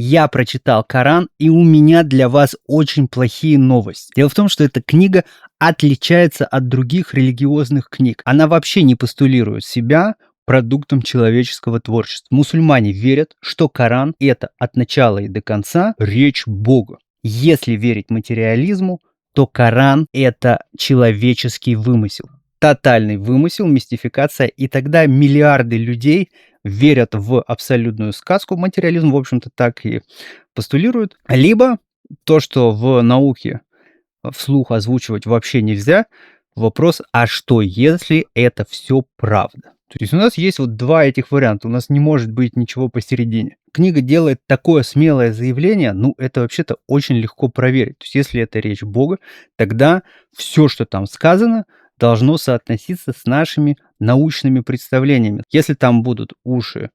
Я прочитал Коран, и у меня для вас очень плохие новости. Дело в том, что эта книга отличается от других религиозных книг. Она вообще не постулирует себя продуктом человеческого творчества. Мусульмане верят, что Коран — это от начала и до конца речь Бога. Если верить материализму, то Коран — это человеческий вымысел. Тотальный вымысел, мистификация, и тогда миллиарды людей верят в абсолютную сказку. Материализм, в общем-то, так и постулирует. Либо то, что в науке вслух озвучивать вообще нельзя, вопрос, а что, если это все правда? То есть у нас есть вот два этих варианта, у нас не может быть ничего посередине. Книга делает такое смелое заявление, ну, это вообще-то очень легко проверить. То есть если это речь Бога, тогда все, что там сказано, должно соотноситься с нашими научными представлениями. Если там будут уши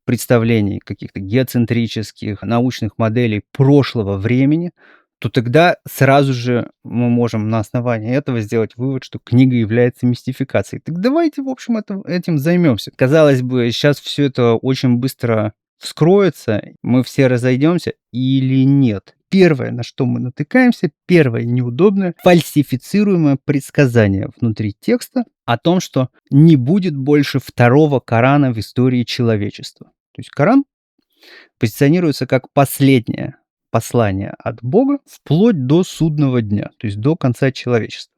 представлений каких-то геоцентрических, научных моделей прошлого времени, то тогда сразу же мы можем на основании этого сделать вывод, что книга является мистификацией. Так давайте, в общем, этим займемся. Казалось бы, сейчас все это очень быстро вскроется, мы все разойдемся или нет. Первое, на что мы натыкаемся, первое неудобное, фальсифицируемое предсказание внутри текста о том, что не будет больше второго Корана в истории человечества. То есть Коран позиционируется как последнее послание от Бога вплоть до судного дня, то есть до конца человечества.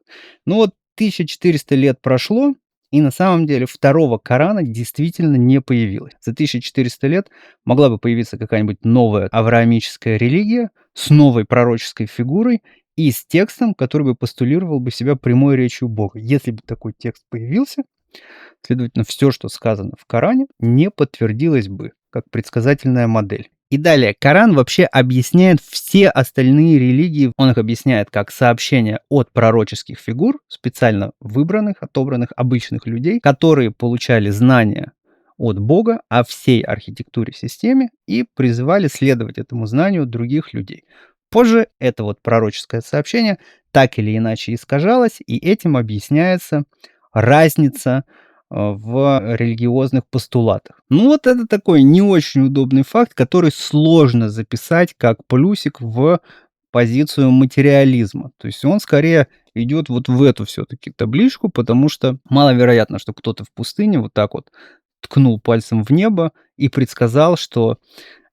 Ну вот 1400 лет прошло, и на самом деле второго Корана действительно не появилось. За 1400 лет могла бы появиться какая-нибудь новая авраамическая религия с новой пророческой фигурой и с текстом, который бы постулировал бы себя прямой речью Бога. Если бы такой текст появился, следовательно, все, что сказано в Коране, не подтвердилось бы как предсказательная модель. И далее, Коран вообще объясняет все остальные религии. Он их объясняет как сообщения от пророческих фигур, специально выбранных, отобранных обычных людей, которые получали знания от Бога о всей архитектуре системе и призывали следовать этому знанию других людей. Позже это вот пророческое сообщение так или иначе искажалось, и этим объясняется разница в религиозных постулатах. Ну вот это такой не очень удобный факт, который сложно записать как плюсик в позицию материализма. То есть он скорее идет вот в эту все-таки табличку, потому что маловероятно, что кто-то в пустыне вот так вот ткнул пальцем в небо и предсказал, что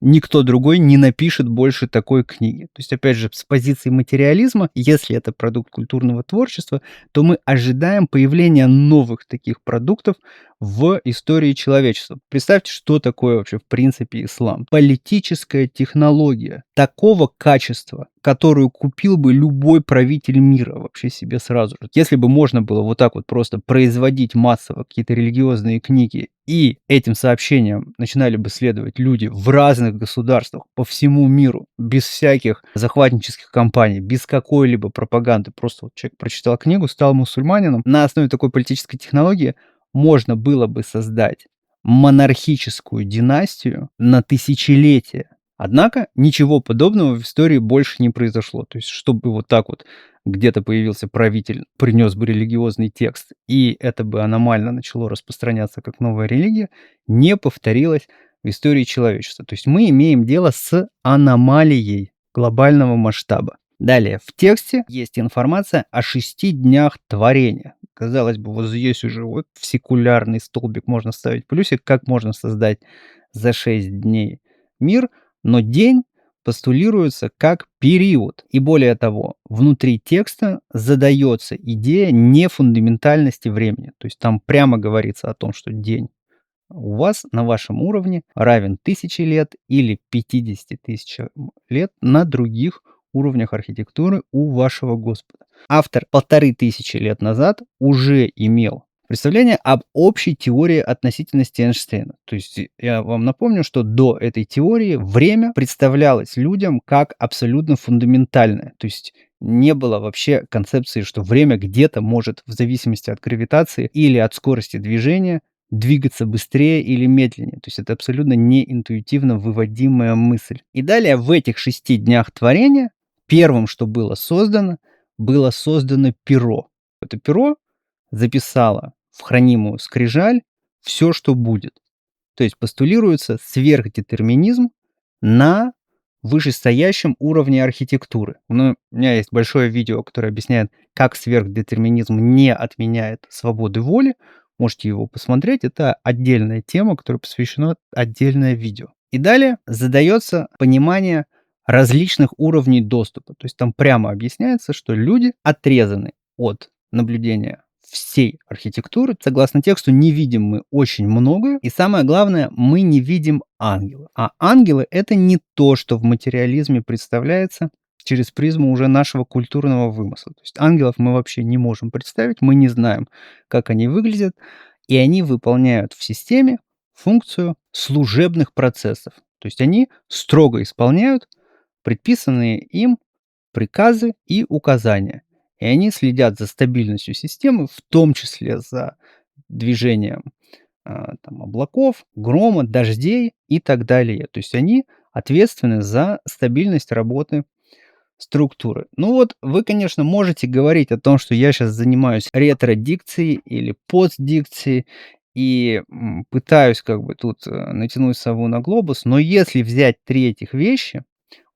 никто другой не напишет больше такой книги. То есть, опять же, с позиции материализма, если это продукт культурного творчества, то мы ожидаем появления новых таких продуктов в истории человечества. Представьте, что такое вообще в принципе ислам. Политическая технология такого качества, которую купил бы любой правитель мира вообще себе сразу же. Если бы можно было вот так вот просто производить массово какие-то религиозные книги, и этим сообщениям начинали бы следовать люди в разных государствах по всему миру, без всяких захватнических кампаний, без какой-либо пропаганды. Просто вот человек прочитал книгу, стал мусульманином. На основе такой политической технологии можно было бы создать монархическую династию на тысячелетия. Однако ничего подобного в истории больше не произошло. То есть, чтобы вот так вот где-то появился правитель, принес бы религиозный текст, и это бы аномально начало распространяться как новая религия, не повторилось в истории человечества. То есть мы имеем дело с аномалией глобального масштаба. Далее, в тексте есть информация о 6 днях творения. Казалось бы, вот здесь уже вот в секулярный столбик можно ставить плюсик, как можно создать за 6 дней мир, но день постулируется как период. И более того, внутри текста задается идея нефундаментальности времени. То есть там прямо говорится о том, что день у вас на вашем уровне равен 1000 лет или 50 тысячам лет на других уровнях архитектуры у вашего Господа. Автор 1500 лет назад уже имел представление об общей теории относительности Эйнштейна. То есть я вам напомню, что до этой теории время представлялось людям как абсолютно фундаментальное. То есть не было вообще концепции, что время где-то может в зависимости от гравитации или от скорости движения двигаться быстрее или медленнее. То есть это абсолютно неинтуитивно выводимая мысль. И далее в этих 6 днях творения первым, что было создано перо. Это перо записало в хранимую скрижаль все, что будет. То есть постулируется сверхдетерминизм на вышестоящем уровне архитектуры. Ну, у меня есть большое видео, которое объясняет, как сверхдетерминизм не отменяет свободы воли. Можете его посмотреть. Это отдельная тема, которой посвящено отдельное видео. И далее задается понимание различных уровней доступа. То есть там прямо объясняется, что люди отрезаны от наблюдения всей архитектуры. Согласно тексту, не видим мы очень многое. И самое главное, мы не видим ангелов. А ангелы — это не то, что в материализме представляется через призму уже нашего культурного вымысла. То есть ангелов мы вообще не можем представить, мы не знаем, как они выглядят, и они выполняют в системе функцию служебных процессов. То есть они строго исполняют предписанные им приказы и указания. И они следят за стабильностью системы, в том числе за движением там, облаков, грома, дождей и так далее. То есть они ответственны за стабильность работы структуры. Ну вот, вы, конечно, можете говорить о том, что я сейчас занимаюсь ретродикцией или постдикцией и пытаюсь как бы тут натянуть сову на глобус, но если взять три этих вещи,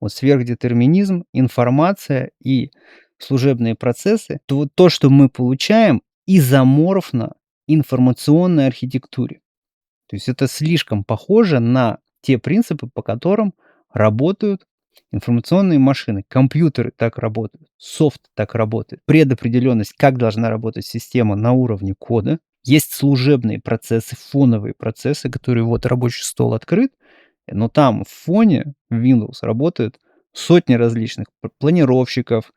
вот сверхдетерминизм, информация и служебные процессы, то вот то, что мы получаем, изоморфно информационной архитектуре. То есть это слишком похоже на те принципы, по которым работают информационные машины. Компьютеры так работают, софт так работает. Предопределенность, как должна работать система на уровне кода. Есть служебные процессы, фоновые процессы, которые вот рабочий стол открыт, но там в фоне Windows работают сотни различных планировщиков,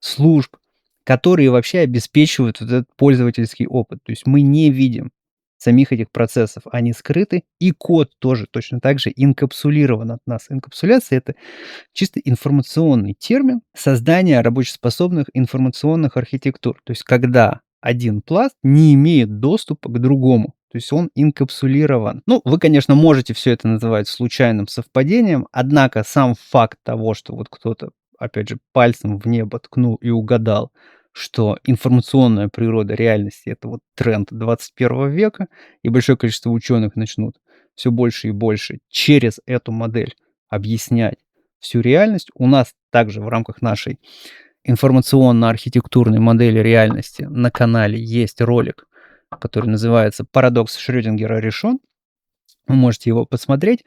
служб, которые вообще обеспечивают вот этот пользовательский опыт. То есть мы не видим самих этих процессов, они скрыты, и код тоже точно так же инкапсулирован от нас. Инкапсуляция — это чисто информационный термин создания рабочеспособных информационных архитектур. То есть когда один пласт не имеет доступа к другому. То есть он инкапсулирован. Ну, вы, конечно, можете все это называть случайным совпадением, однако сам факт того, что вот кто-то, опять же, пальцем в небо ткнул и угадал, что информационная природа реальности — это вот тренд 21 века, и большое количество ученых начнут все больше и больше через эту модель объяснять всю реальность. У нас также в рамках нашей информационно-архитектурной модели реальности на канале есть ролик, который называется «Парадокс Шрёдингера решен». Вы можете его посмотреть.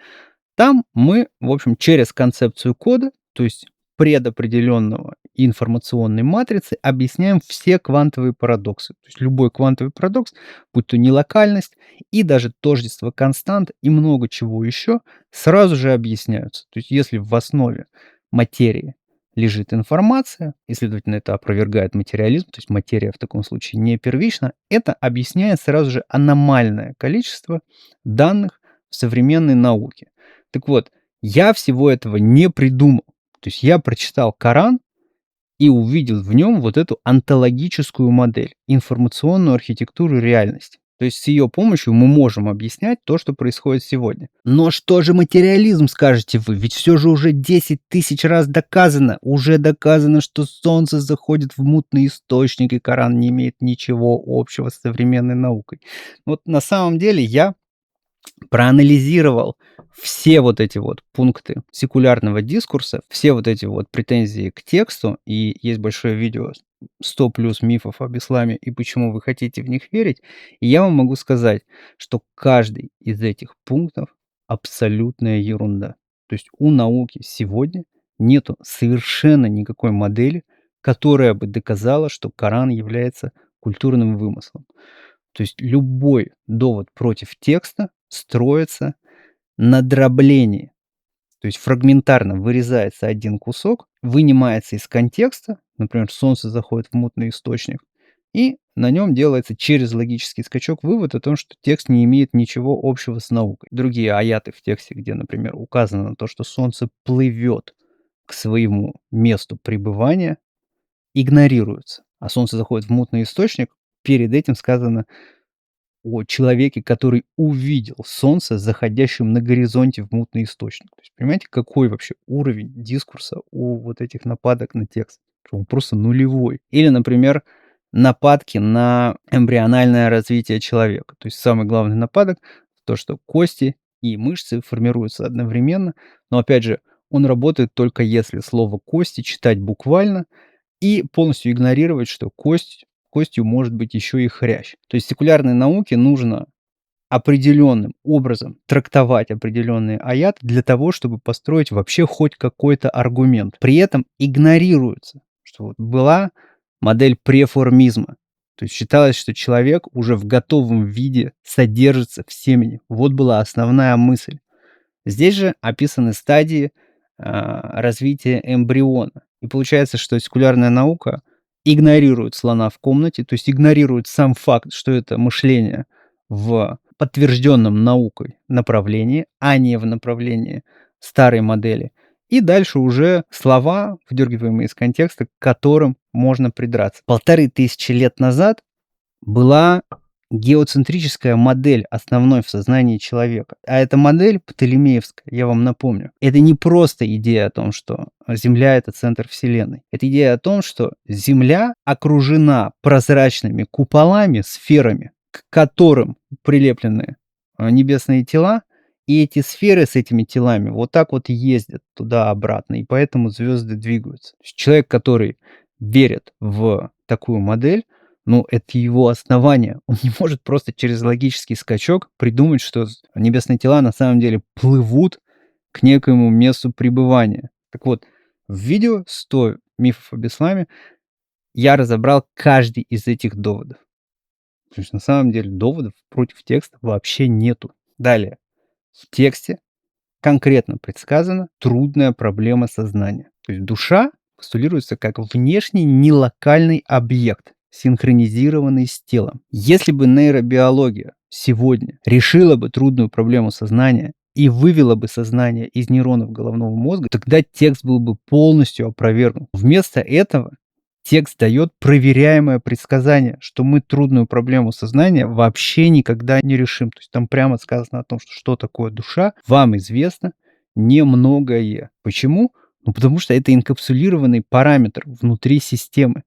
Там мы, в общем, через концепцию кода, то есть предопределенного информационной матрицы, объясняем все квантовые парадоксы. То есть любой квантовый парадокс, будь то нелокальность и даже тождество констант и много чего еще, сразу же объясняются. То есть если в основе материи лежит информация, и, следовательно, это опровергает материализм, то есть материя в таком случае не первична, это объясняет сразу же аномальное количество данных в современной науке. Так вот, я всего этого не придумал. То есть я прочитал Коран и увидел в нем вот эту онтологическую модель, информационную архитектуру реальности. То есть с ее помощью мы можем объяснять то, что происходит сегодня. Но что же материализм, скажете вы? Ведь все же уже 10 тысяч раз доказано. Уже доказано, что Солнце заходит в мутный источник, и Коран не имеет ничего общего с современной наукой. Вот на самом деле я проанализировал все вот эти вот пункты секулярного дискурса, все вот эти вот претензии к тексту, и есть большое видео 100 плюс мифов об исламе и почему вы хотите в них верить, и я вам могу сказать, что каждый из этих пунктов абсолютная ерунда. То есть у науки сегодня нету совершенно никакой модели, которая бы доказала, что Коран является культурным вымыслом. То есть любой довод против текста строится на дроблении. То есть фрагментарно вырезается один кусок, вынимается из контекста, например, солнце заходит в мутный источник, и на нем делается через логический скачок вывод о том, что текст не имеет ничего общего с наукой. Другие аяты в тексте, где, например, указано на то, что солнце плывет к своему месту пребывания, игнорируются. А солнце заходит в мутный источник, перед этим сказано о человеке, который увидел солнце, заходящим на горизонте в мутный источник. То есть понимаете, какой вообще уровень дискурса у вот этих нападок на текст? Что он просто нулевой. Или, например, нападки на эмбриональное развитие человека. То есть самый главный нападок — то, что кости и мышцы формируются одновременно. Но опять же, Он работает только если слово "кости" читать буквально и полностью игнорировать, что костью может быть еще и хрящ. То есть секулярной науке нужно определенным образом трактовать определенные аяты для того, чтобы построить вообще хоть какой-то аргумент. При этом игнорируется, что вот была модель преформизма. То есть считалось, что человек уже в готовом виде содержится в семени. Вот была основная мысль. Здесь же описаны стадии развития эмбриона. И получается, что секулярная наука игнорирует слона в комнате, то есть игнорирует сам факт, что это мышление в подтвержденном наукой направлении, а не в направлении старой модели. И дальше уже слова, выдергиваемые из контекста, к которым можно придраться. 1500 лет назад была геоцентрическая модель основной в сознании человека. А эта модель птолемеевская, я вам напомню, это не просто идея о том, что Земля — это центр Вселенной. Это идея о том, что Земля окружена прозрачными куполами, сферами, к которым прилеплены небесные тела, и эти сферы с этими телами вот так вот ездят туда-обратно, и поэтому звезды двигаются. То есть человек, который верит в такую модель, ну, это его основание. Он не может просто через логический скачок придумать, что небесные тела на самом деле плывут к некоему месту пребывания. Так вот, в видео «100 мифов об исламе» я разобрал каждый из этих доводов. То есть на самом деле доводов против текста вообще нету. Далее. В тексте конкретно предсказана трудная проблема сознания. То есть душа постулируется как внешний нелокальный объект, синхронизированный с телом. Если бы нейробиология сегодня решила бы трудную проблему сознания и вывела бы сознание из нейронов головного мозга, тогда текст был бы полностью опровергнут. Вместо этого текст дает проверяемое предсказание, что мы трудную проблему сознания вообще никогда не решим. То есть там прямо сказано о том, что такое душа, вам известно немногое. Почему? Ну, потому что это инкапсулированный параметр внутри системы.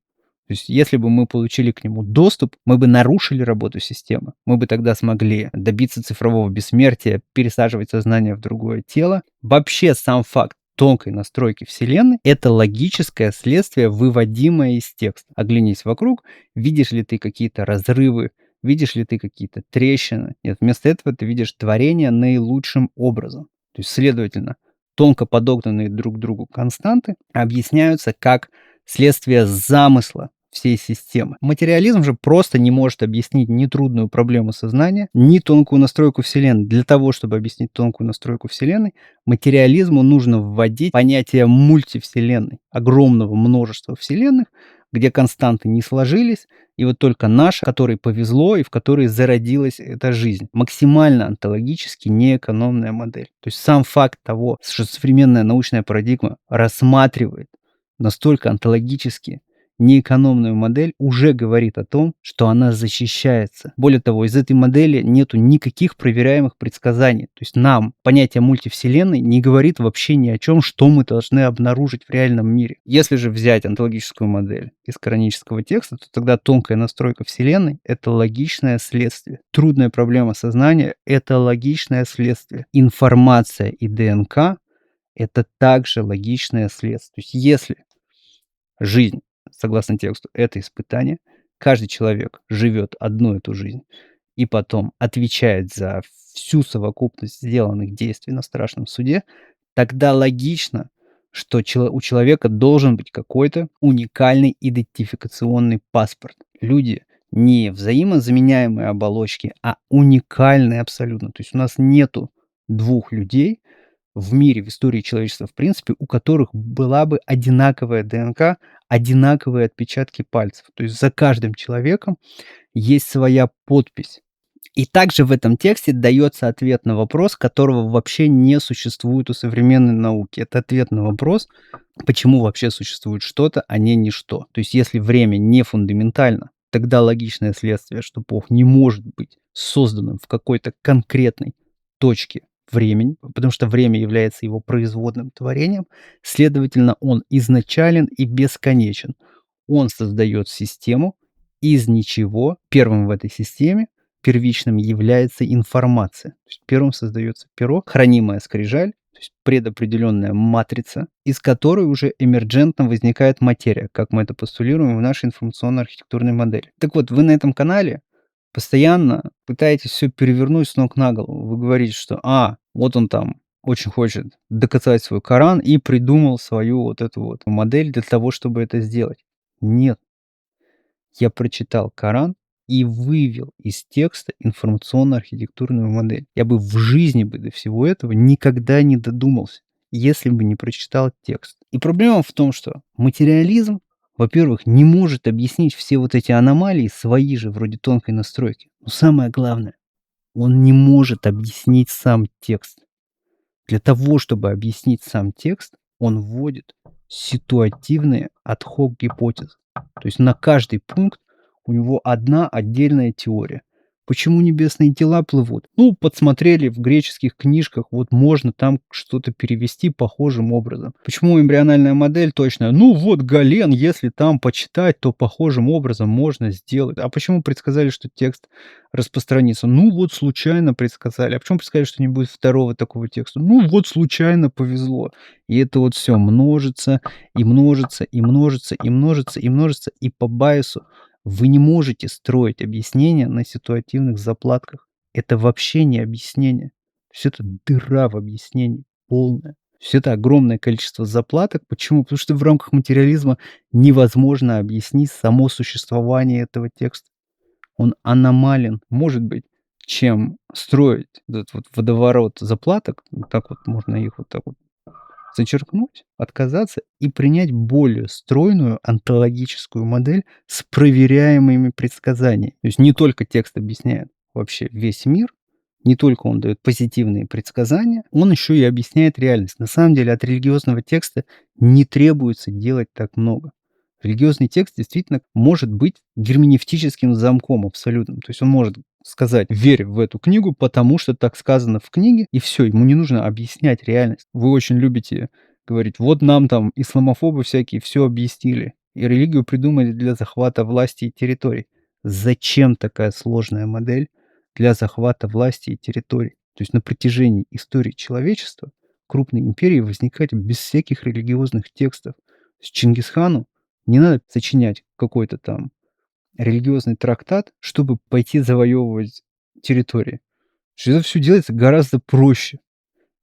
То есть если бы мы получили к нему доступ, мы бы нарушили работу системы. Мы бы тогда смогли добиться цифрового бессмертия, пересаживать сознание в другое тело. Вообще сам факт тонкой настройки Вселенной — это логическое следствие, выводимое из текста. Оглянись вокруг, видишь ли ты какие-то разрывы, видишь ли ты какие-то трещины. Нет, вместо этого ты видишь творение наилучшим образом. То есть, следовательно, тонко подогнанные друг к другу константы объясняются как следствие замысла всей системы. Материализм же просто не может объяснить ни трудную проблему сознания, ни тонкую настройку Вселенной. Для того, чтобы объяснить тонкую настройку Вселенной, материализму нужно вводить понятие мультивселенной, огромного множества вселенных, где константы не сложились, и вот только наша, которой повезло и в которой зародилась эта жизнь. Максимально онтологически неэкономная модель. То есть сам факт того, что современная научная парадигма рассматривает настолько онтологически неэкономную модель, уже говорит о том, что она защищается. Более того, из этой модели нету никаких проверяемых предсказаний. То есть нам понятие мультивселенной не говорит вообще ни о чем, что мы должны обнаружить в реальном мире. Если же взять онтологическую модель из коранического текста, то тогда тонкая настройка Вселенной — это логичное следствие. Трудная проблема сознания — это логичное следствие. Информация и ДНК — это также логичное следствие. То есть если жизнь, согласно тексту, это испытание. Каждый человек живет одну эту жизнь и потом отвечает за всю совокупность сделанных действий на страшном суде. Тогда логично, что у человека должен быть какой-то уникальный идентификационный паспорт. Люди не взаимозаменяемые оболочки, а уникальные абсолютно. То есть у нас нету двух людей в мире, в истории человечества, в принципе, у которых была бы одинаковая ДНК, одинаковые отпечатки пальцев. То есть за каждым человеком есть своя подпись. И также в этом тексте дается ответ на вопрос, которого вообще не существует у современной науки. Это ответ на вопрос, почему вообще существует что-то, а не ничто. То есть если время не фундаментально, тогда логичное следствие, что Бог не может быть созданным в какой-то конкретной точке времени, потому что время является его производным творением, следовательно, он изначален и бесконечен. Он создает систему из ничего. Первым в этой системе, первичным, является информация. То есть первым создается перо, хранимая скрижаль, То есть предопределенная матрица, из которой уже эмерджентно возникает материя, как мы это постулируем в нашей информационно-архитектурной модели. Так вот, вы на этом канале постоянно пытаетесь все перевернуть с ног на голову. Вы говорите, что, вот он там очень хочет доказать свой Коран и придумал свою вот эту вот модель для того, чтобы это сделать. Нет, я прочитал Коран и вывел из текста информационно-архитектурную модель. Я бы в жизни бы до всего этого никогда не додумался, если бы не прочитал текст. И проблема в том, что материализм, во-первых, не может объяснить все вот эти аномалии свои же, вроде тонкой настройки. Но самое главное, он не может объяснить сам текст. Для того, чтобы объяснить сам текст, он вводит ситуативные ad-hoc гипотезы. То есть на каждый пункт у него одна отдельная теория. Почему небесные тела плывут? Ну, подсмотрели в греческих книжках, вот можно там что-то перевести похожим образом. Почему эмбриональная модель точная? Ну, вот Гален, если там почитать, то похожим образом можно сделать. А почему предсказали, что текст распространится? Ну, вот случайно предсказали. А почему предсказали, что не будет второго такого текста? Ну, вот случайно повезло. И это вот все множится, и множится, и множится, и множится, и множится, и по байсу вы не можете строить объяснения на ситуативных заплатках. Это вообще не объяснение. Все это дыра в объяснении полная. Все это огромное количество заплаток. Почему? Потому что в рамках материализма невозможно объяснить само существование этого текста. Он аномален, может быть, чем строить этот вот водоворот заплаток. Вот так вот можно их вот так вот зачеркнуть, отказаться и принять более стройную онтологическую модель с проверяемыми предсказаниями. То есть не только текст объясняет вообще весь мир, не только он дает позитивные предсказания, он еще и объясняет реальность. На самом деле от религиозного текста не требуется делать так много. Религиозный текст действительно может быть герменевтическим замком абсолютным. То есть он может сказать: верь в эту книгу, потому что так сказано в книге, и все, ему не нужно объяснять реальность. Вы очень любите говорить: вот нам там исламофобы всякие все объяснили, и религию придумали для захвата власти и территорий. Зачем такая сложная модель для захвата власти и территорий? То есть на протяжении истории человечества крупные империи возникали без всяких религиозных текстов. То есть Чингисхану не надо сочинять какой-то там религиозный трактат, чтобы пойти завоевывать территории. Что это все делается гораздо проще.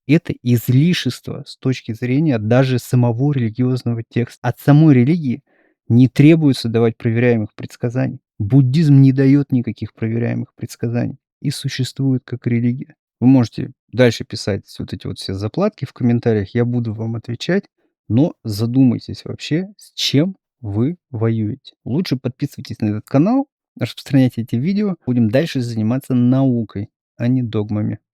Это излишество с точки зрения даже самого религиозного текста. От самой религии не требуется давать проверяемых предсказаний. Буддизм не дает никаких проверяемых предсказаний и существует как религия. Вы можете дальше писать вот эти вот все заплатки в комментариях, я буду вам отвечать, но задумайтесь вообще, с чем вы воюете. Лучше подписывайтесь на этот канал, распространяйте эти видео. Будем дальше заниматься наукой, а не догмами.